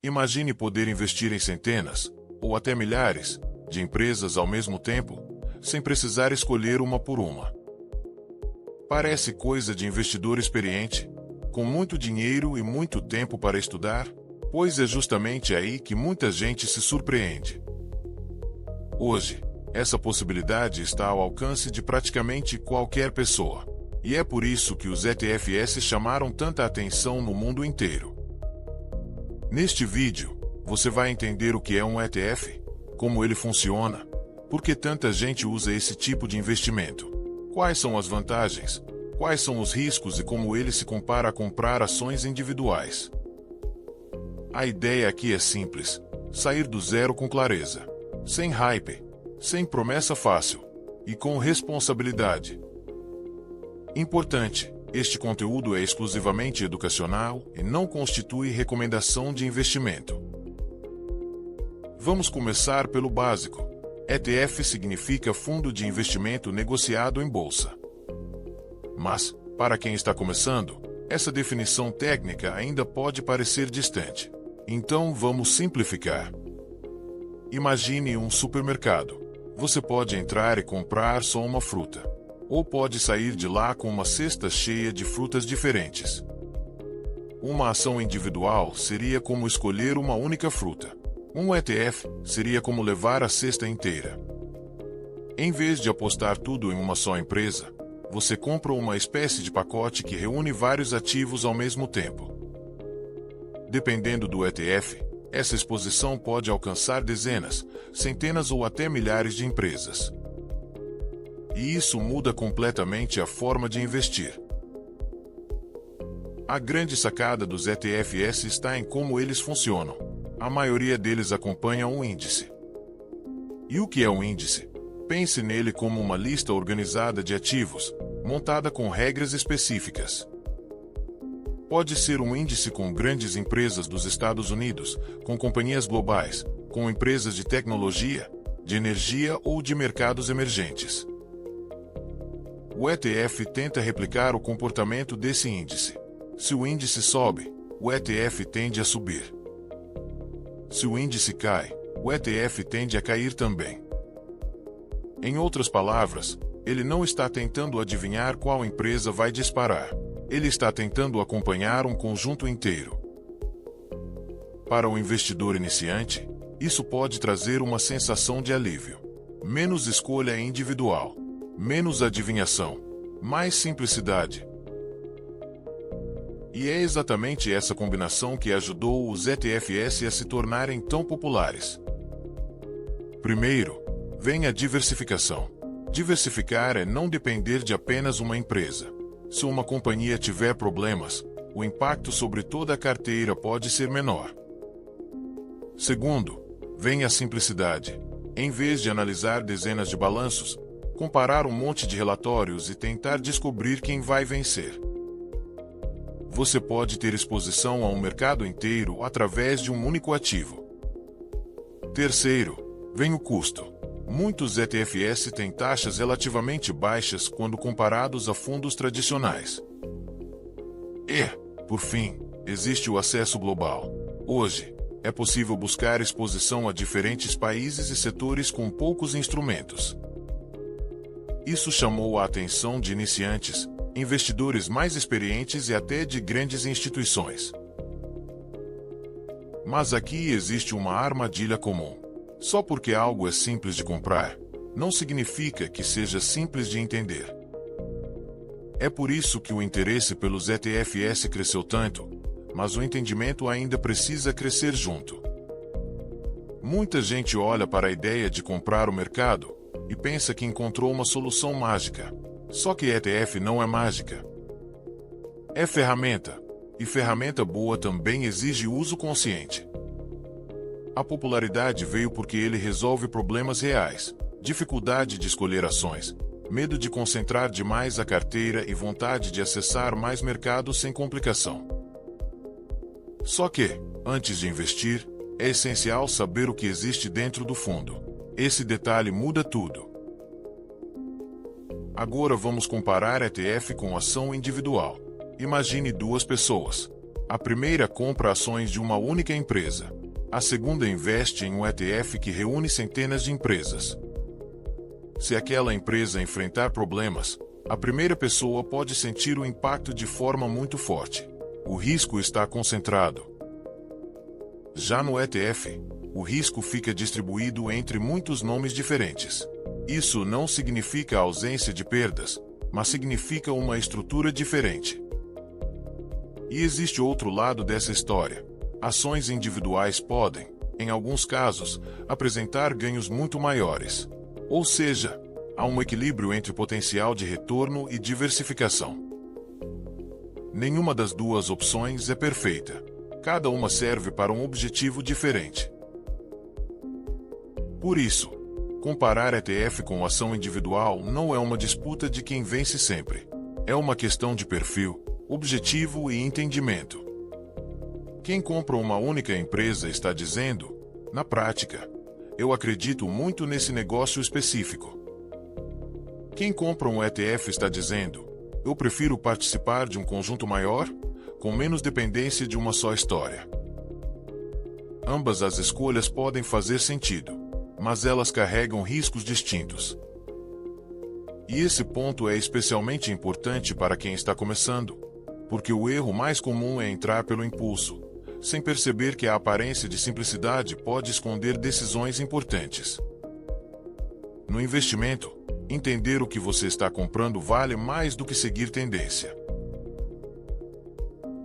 Imagine poder investir em centenas, ou até milhares, de empresas ao mesmo tempo, sem precisar escolher uma por uma. Parece coisa de investidor experiente, com muito dinheiro e muito tempo para estudar, pois é justamente aí que muita gente se surpreende. Hoje, essa possibilidade está ao alcance de praticamente qualquer pessoa, e é por isso que os ETFs chamaram tanta atenção no mundo inteiro. Neste vídeo, você vai entender o que é um ETF, como ele funciona, por que tanta gente usa esse tipo de investimento, quais são as vantagens, quais são os riscos e como ele se compara a comprar ações individuais. A ideia aqui é simples: sair do zero com clareza, sem hype, sem promessa fácil e com responsabilidade. Importante: este conteúdo é exclusivamente educacional e não constitui recomendação de investimento. Vamos começar pelo básico. ETF significa Fundo de Investimento Negociado em Bolsa. Mas, para quem está começando, essa definição técnica ainda pode parecer distante. Então vamos simplificar. Imagine um supermercado. Você pode entrar e comprar só uma fruta, ou pode sair de lá com uma cesta cheia de frutas diferentes. Uma ação individual seria como escolher uma única fruta. Um ETF seria como levar a cesta inteira. Em vez de apostar tudo em uma só empresa, você compra uma espécie de pacote que reúne vários ativos ao mesmo tempo. Dependendo do ETF, essa exposição pode alcançar dezenas, centenas ou até milhares de empresas. E isso muda completamente a forma de investir. A grande sacada dos ETFs está em como eles funcionam. A maioria deles acompanha um índice. E o que é um índice? Pense nele como uma lista organizada de ativos, montada com regras específicas. Pode ser um índice com grandes empresas dos Estados Unidos, com companhias globais, com empresas de tecnologia, de energia ou de mercados emergentes. O ETF tenta replicar o comportamento desse índice. Se o índice sobe, o ETF tende a subir. Se o índice cai, o ETF tende a cair também. Em outras palavras, ele não está tentando adivinhar qual empresa vai disparar. Ele está tentando acompanhar um conjunto inteiro. Para o investidor iniciante, isso pode trazer uma sensação de alívio. Menos escolha individual, menos adivinhação, mais simplicidade. E é exatamente essa combinação que ajudou os ETFs a se tornarem tão populares. Primeiro, vem a diversificação. Diversificar é não depender de apenas uma empresa. Se uma companhia tiver problemas, o impacto sobre toda a carteira pode ser menor. Segundo, vem a simplicidade. Em vez de analisar dezenas de balanços, comparar um monte de relatórios e tentar descobrir quem vai vencer. Você pode ter exposição a um mercado inteiro através de um único ativo. Terceiro, vem o custo. Muitos ETFs têm taxas relativamente baixas quando comparados a fundos tradicionais. E, por fim, existe o acesso global. Hoje, é possível buscar exposição a diferentes países e setores com poucos instrumentos. Isso chamou a atenção de iniciantes, investidores mais experientes e até de grandes instituições. Mas aqui existe uma armadilha comum. Só porque algo é simples de comprar, não significa que seja simples de entender. É por isso que o interesse pelos ETFs cresceu tanto, mas o entendimento ainda precisa crescer junto. Muita gente olha para a ideia de comprar o mercado e pensa que encontrou uma solução mágica. Só que ETF não é mágica. É ferramenta, e ferramenta boa também exige uso consciente. A popularidade veio porque ele resolve problemas reais: dificuldade de escolher ações, medo de concentrar demais a carteira e vontade de acessar mais mercados sem complicação. Só que, antes de investir, é essencial saber o que existe dentro do fundo. Esse detalhe muda tudo. Agora vamos comparar ETF com ação individual. Imagine duas pessoas. A primeira compra ações de uma única empresa. A segunda investe em um ETF que reúne centenas de empresas. Se aquela empresa enfrentar problemas, a primeira pessoa pode sentir o impacto de forma muito forte. O risco está concentrado. Já no ETF, o risco fica distribuído entre muitos nomes diferentes. Isso não significa a ausência de perdas, mas significa uma estrutura diferente. E existe outro lado dessa história. Ações individuais podem, em alguns casos, apresentar ganhos muito maiores. Ou seja, há um equilíbrio entre potencial de retorno e diversificação. Nenhuma das duas opções é perfeita. Cada uma serve para um objetivo diferente. Por isso, comparar ETF com ação individual não é uma disputa de quem vence sempre. É uma questão de perfil, objetivo e entendimento. Quem compra uma única empresa está dizendo, na prática, eu acredito muito nesse negócio específico. Quem compra um ETF está dizendo, eu prefiro participar de um conjunto maior, com menos dependência de uma só história. Ambas as escolhas podem fazer sentido, mas elas carregam riscos distintos. E esse ponto é especialmente importante para quem está começando, porque o erro mais comum é entrar pelo impulso, sem perceber que a aparência de simplicidade pode esconder decisões importantes. No investimento, entender o que você está comprando vale mais do que seguir tendência.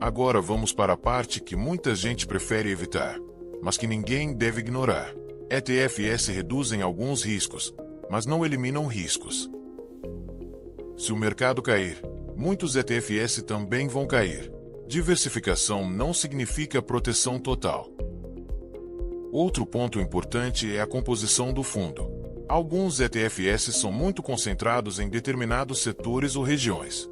Agora vamos para a parte que muita gente prefere evitar, mas que ninguém deve ignorar. ETFs reduzem alguns riscos, mas não eliminam riscos. Se o mercado cair, muitos ETFs também vão cair. Diversificação não significa proteção total. Outro ponto importante é a composição do fundo. Alguns ETFs são muito concentrados em determinados setores ou regiões.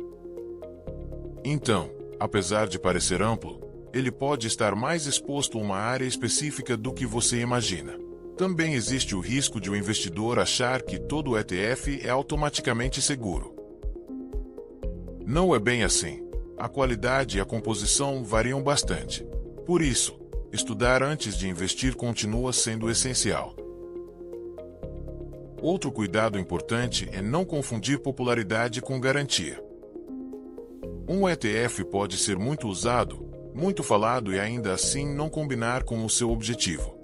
Então, apesar de parecer amplo, ele pode estar mais exposto a uma área específica do que você imagina. Também existe o risco de o investidor achar que todo ETF é automaticamente seguro. Não é bem assim. A qualidade e a composição variam bastante. Por isso, estudar antes de investir continua sendo essencial. Outro cuidado importante é não confundir popularidade com garantia. Um ETF pode ser muito usado, muito falado e ainda assim não combinar com o seu objetivo.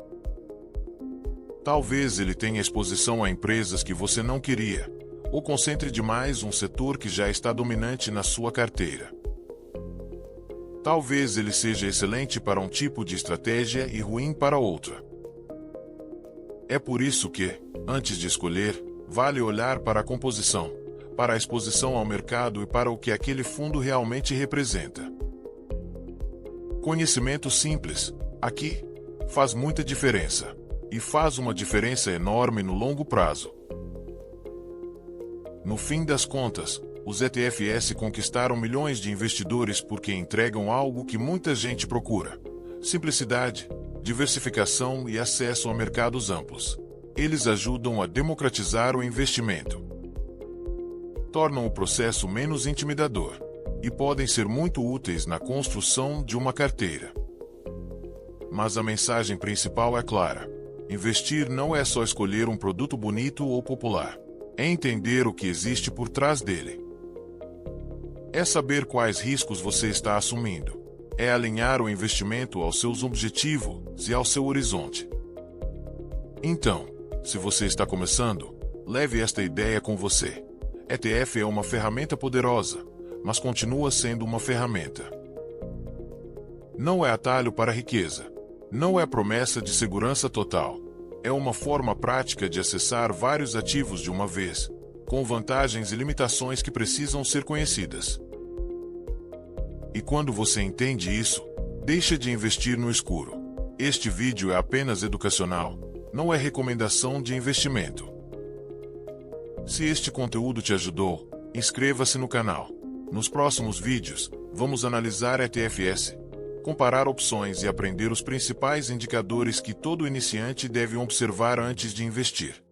Talvez ele tenha exposição a empresas que você não queria, ou concentre demais um setor que já está dominante na sua carteira. Talvez ele seja excelente para um tipo de estratégia e ruim para outra. É por isso que, antes de escolher, vale olhar para a composição, para a exposição ao mercado e para o que aquele fundo realmente representa. Conhecimento simples, aqui, faz muita diferença, e faz uma diferença enorme no longo prazo. No fim das contas, os ETFs conquistaram milhões de investidores porque entregam algo que muita gente procura: simplicidade, diversificação e acesso a mercados amplos. Eles ajudam a democratizar o investimento, tornam o processo menos intimidador e podem ser muito úteis na construção de uma carteira. Mas a mensagem principal é clara: investir não é só escolher um produto bonito ou popular. É entender o que existe por trás dele. É saber quais riscos você está assumindo. É alinhar o investimento aos seus objetivos e ao seu horizonte. Então, se você está começando, leve esta ideia com você. ETF é uma ferramenta poderosa, mas continua sendo uma ferramenta. Não é atalho para a riqueza. Não é promessa de segurança total. É uma forma prática de acessar vários ativos de uma vez, com vantagens e limitações que precisam ser conhecidas. E quando você entende isso, deixa de investir no escuro. Este vídeo é apenas educacional, não é recomendação de investimento. Se este conteúdo te ajudou, inscreva-se no canal. Nos próximos vídeos, vamos analisar ETFs, comparar opções e aprender os principais indicadores que todo iniciante deve observar antes de investir.